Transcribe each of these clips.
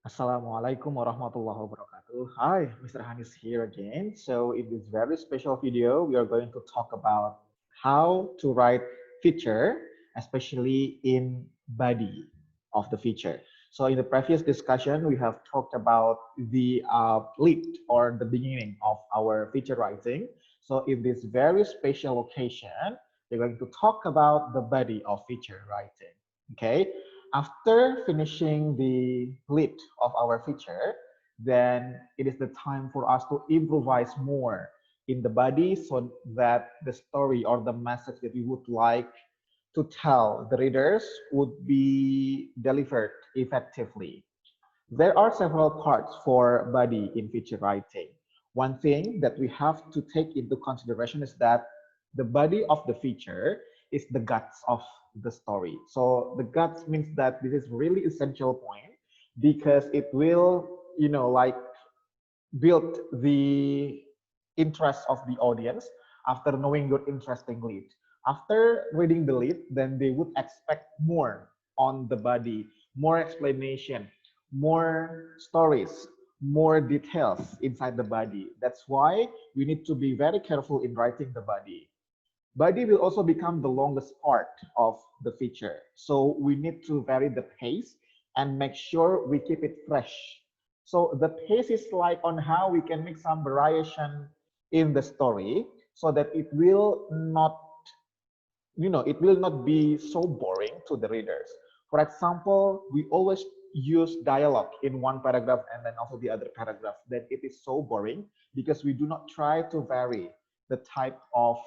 Assalamualaikum warahmatullahi wabarakatuh. Hi, Mr. Hanis here again. So in this very special video, we are going to talk about how to write feature, especially in body of the feature. So in the previous discussion, we have talked about the lead or the beginning of our feature writing. So in this very special occasion, we're going to talk about the body of feature writing. Okay. After finishing the lead of our feature, then it is the time for us to improvise more in the body so that the story or the message that we would like to tell the readers would be delivered effectively. There are several parts for body in feature writing. One thing that we have to take into consideration is that the body of the feature is the guts of the story. So the guts means that this is really essential point because it will, like build the interest of the audience after knowing your interesting lead. After reading the lead, then they would expect more on the body, more explanation, more stories, more details inside the body. That's why we need to be very careful in writing the body. Body will also become the longest part of the feature. So we need to vary the pace and make sure we keep it fresh. So the pace is like on how we can make some variation in the story so that it will not, it will not be so boring to the readers. For example, we always use dialogue in one paragraph and then also the other paragraph. Then it is so boring because we do not try to vary the type of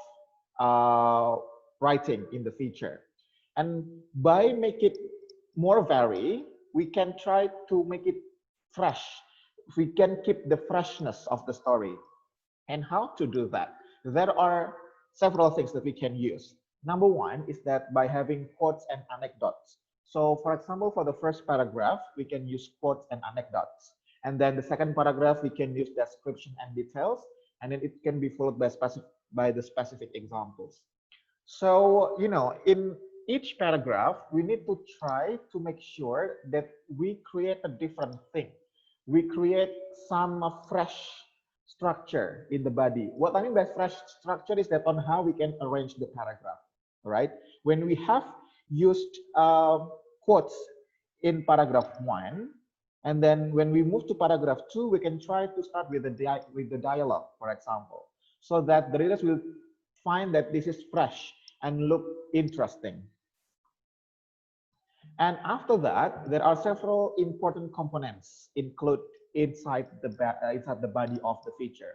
uh, writing in the feature. And by make it more vary, we can try to make it fresh. We can keep the freshness of the story. And how to do that? There are several things that we can use. Number one is that by having quotes and anecdotes. So for example, for the first paragraph, we can use quotes and anecdotes. And then the second paragraph, we can use description and details. And then it can be followed by the specific examples. So, in each paragraph, we need to try to make sure that we create a different thing. We create some fresh structure in the body. What I mean by fresh structure is that on how we can arrange the paragraph, right? When we have used quotes in paragraph one, and then when we move to paragraph two, we can try to start with the dialogue, for example, so that the readers will find that this is fresh and look interesting. And after that, there are several important components include inside the body of the feature.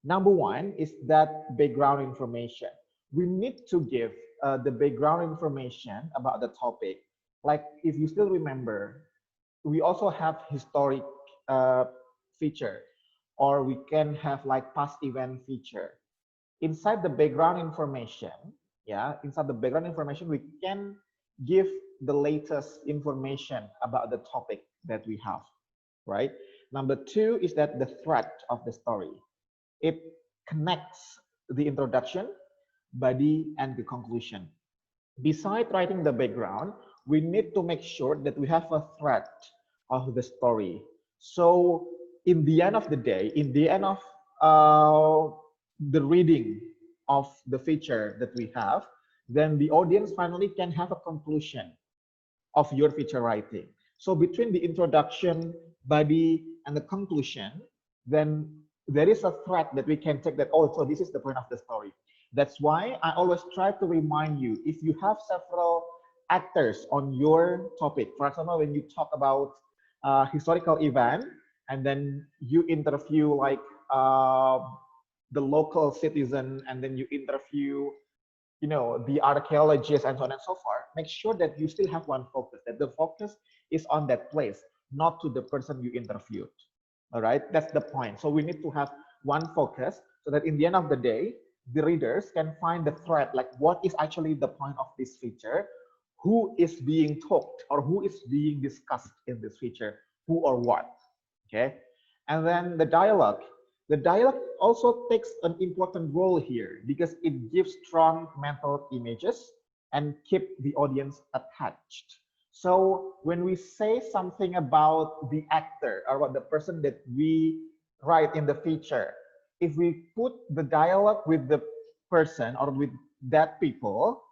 Number one is that background information. We need to give the background information about the topic. Like if you still remember, we also have historic uh, feature, or we can have like past event feature. Inside the background information, inside the background information, we can give the latest information about the topic that we have, right? Number two is that the thread of the story. It connects the introduction, body, and the conclusion. Besides writing the background, we need to make sure that we have a thread of the story. So in the end of the day, in the end of the reading of the feature that we have, then the audience finally can have a conclusion of your feature writing. So between the introduction, body, and the conclusion, then there is a thread that we can take that, oh, so this is the point of the story. That's why I always try to remind you, if you have several actors on your topic, for example, when you talk about historical event, and then you interview like the local citizen, and then you interview the archaeologists and so on and so forth, make sure that you still have one focus, that the focus is on that place, not to the person you interviewed. All right, that's the point. So we need to have one focus so that in the end of the day, the readers can find the thread, like what is actually the point of this feature, who is being talked or who is being discussed in this feature, who or what. Okay, and then the dialogue also takes an important role here because it gives strong mental images and keep the audience attached. So when we say something about the actor or about the person that we write in the feature, if we put the dialogue with the person or with that people,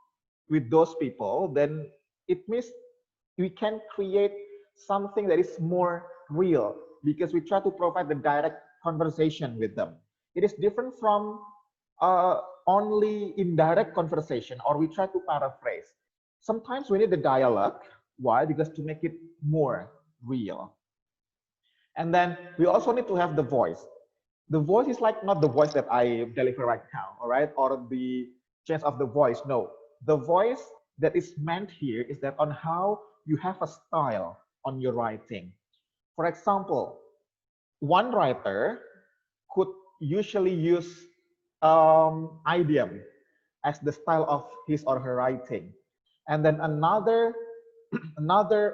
with those people, then it means we can create something that is more real because we try to provide the direct conversation with them. It is different from only indirect conversation, or we try to paraphrase. Sometimes we need the dialogue. Why? Because to make it more real. And then we also need to have the voice. The voice is like not the voice that I deliver right now, all right? Or the change of the voice. No, the voice that is meant here is that on how you have a style on your writing. For example, one writer could usually use idiom as the style of his or her writing. And then another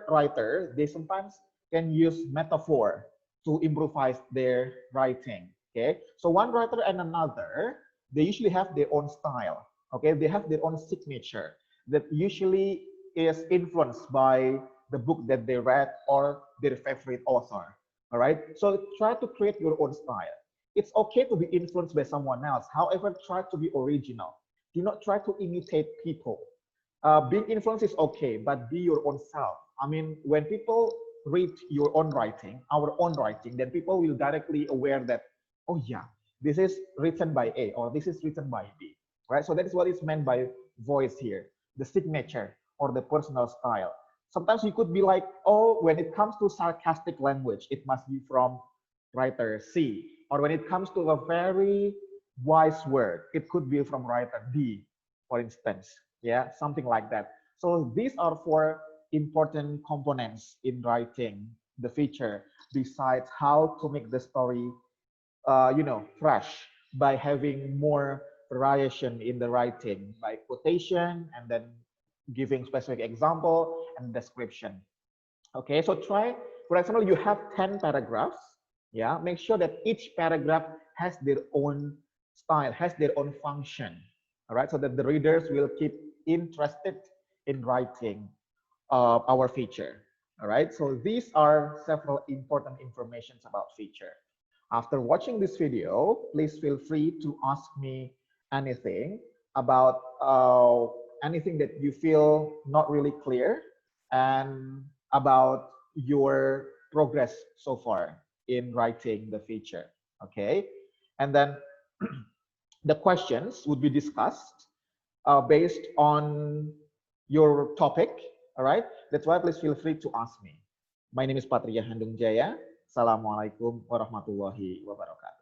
writer, they sometimes can use metaphor to improvise their writing. Okay, so one writer and another, they usually have their own style. Okay, they have their own signature that usually is influenced by the book that they read or their favorite author. All right, so try to create your own style. It's okay to be influenced by someone else. However, try to be original. Do not try to imitate people. Being influenced is okay, but be your own self. I mean, when people read your own writing, our own writing, then people will directly aware that, oh yeah, this is written by A or this is written by B, right? So that is what is meant by voice here, the signature or the personal style. Sometimes you could be like, oh, when it comes to sarcastic language, it must be from writer C. Or when it comes to a very wise word, it could be from writer D, for instance. Yeah, something like that. So these are four important components in writing the feature, besides how to make the story fresh by having more variation in the writing, by quotation and then giving specific example and description. Okay, so try, for example, you have 10 paragraphs. Yeah, make sure that each paragraph has their own style, has their own function. All right, so that the readers will keep interested in writing our feature. All right, so these are several important informations about feature. After watching this video, please feel free to ask me anything about anything that you feel not really clear and about your progress so far in writing the feature. Okay, and then the questions would be discussed based on your topic. All right, that's why please feel free to ask me. My name is Patria Handung Jaya. Assalamualaikum warahmatullahi wabarakatuh.